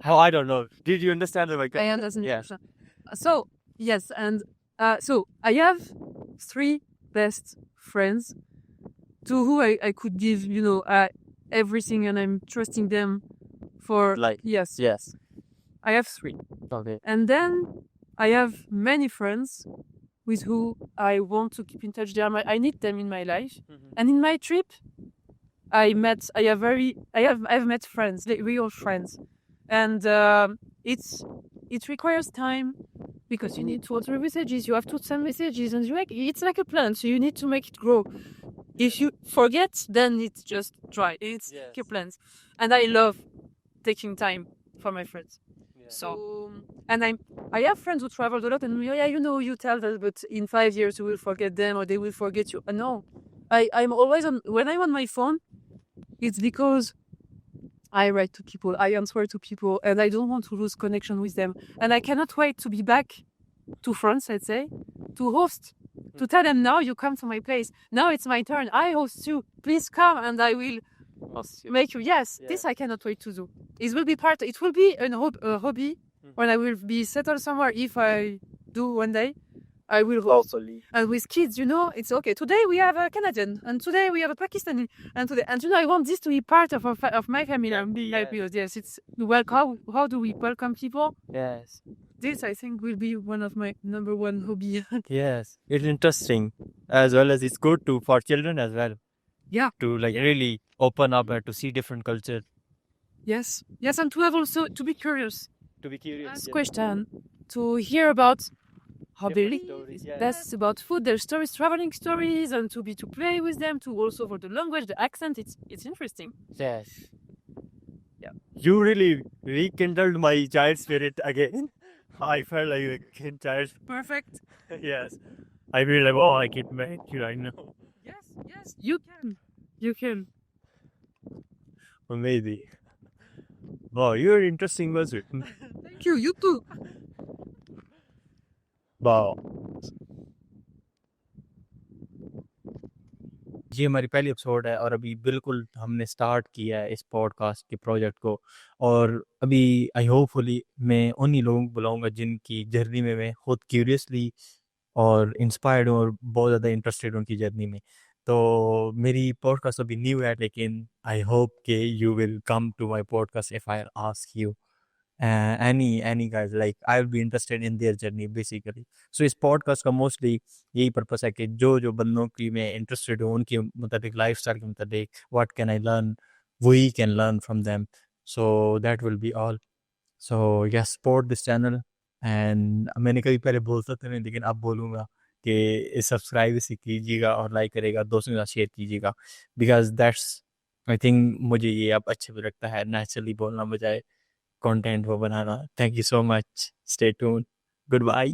how? I don't know. Did you understand the I understand. Yeah. So yes, and so I have 3 best friends to who I could give everything, and I'm trusting them for yes. I have 3. Okay. And then I have many friends with who I want to keep in touch. I need them in my life. And in my trip, I've met friends, like real friends. And it requires time because you need to answer messages, you have to send messages, and it's like a plant, so you need to make it grow. If you forget, then it's just dry. It's like a plant. And I love taking time for my friends. So, and I have friends who traveled a lot, and you tell them, but in 5 years you will forget them or they will forget you. No, I'm always when I'm on my phone, it's because I write to people, I answer to people, and I don't want to lose connection with them. And I cannot wait to be back to France, let's say, to host, to tell them, now you come to my place. Now it's my turn. I host you. Please come, and I will make you. Yes, this I cannot wait to do. It will be a hobby when I will be settled somewhere. If I do one day, I will also leave. And with kids, it's okay. Today we have a Canadian, and today we have a Pakistani, and I want this to be part of my family. Yes, it's how do we welcome people? Yes. This, I think, will be one of my number one hobby. Yes, it's interesting as well as it's good for children as well. Yeah. To really open up and to see different culture. Yes, and to have also to be curious. To be curious. Ask question, to hear about how they live. Stories, That's about food, their stories, traveling stories, and to play with them, to also for the language, the accent. It's interesting. Yes. Yeah. You really rekindled my child spirit again. I felt like a kid child. Perfect. Yes. I feel like, I can make you right now. Yes, you can. Maybe. Wow, you're interesting person. Thank you, you too. Wow. ये हमारी पहली episode है और अभी बिल्कुल हमने start किया है इस पॉडकास्ट के प्रोजेक्ट को और अभी आई होपफुली मैं उन्हीं लोगों को बुलाऊंगा जिनकी जर्नी में मैं खुद क्यूरियसली और इंस्पायर्ड हूँ और बहुत ज़्यादा इंटरेस्टेड हूँ उनकी जर्नी में तो मेरी पॉडकास्ट अभी न्यू है लेकिन आई होप कि you will come to my podcast if I ask you any guys like I'll be interested in their journey basically so इस पॉडकास्ट का मोस्टली यही पर्पस है कि जो जो बंदों की मैं इंटरेस्टेड हूँ उनके मुताबिक लाइफ स्टाइल के मुताबिक what can I learn we can learn from them so that will be also yes support this channel and मैंने कभी पहले बोलता था नहीं लेकिन अब बोलूँगा कि सब्सक्राइब इसे कीजिएगा और लाइक करेगा दोस्तों के साथ शेयर कीजिएगा बिकॉज दैट्स आई थिंक मुझे ये अब अच्छे भी लगता है नेचुरली बोलना बजाय content for banana. Thank you so much. Stay tuned. Goodbye.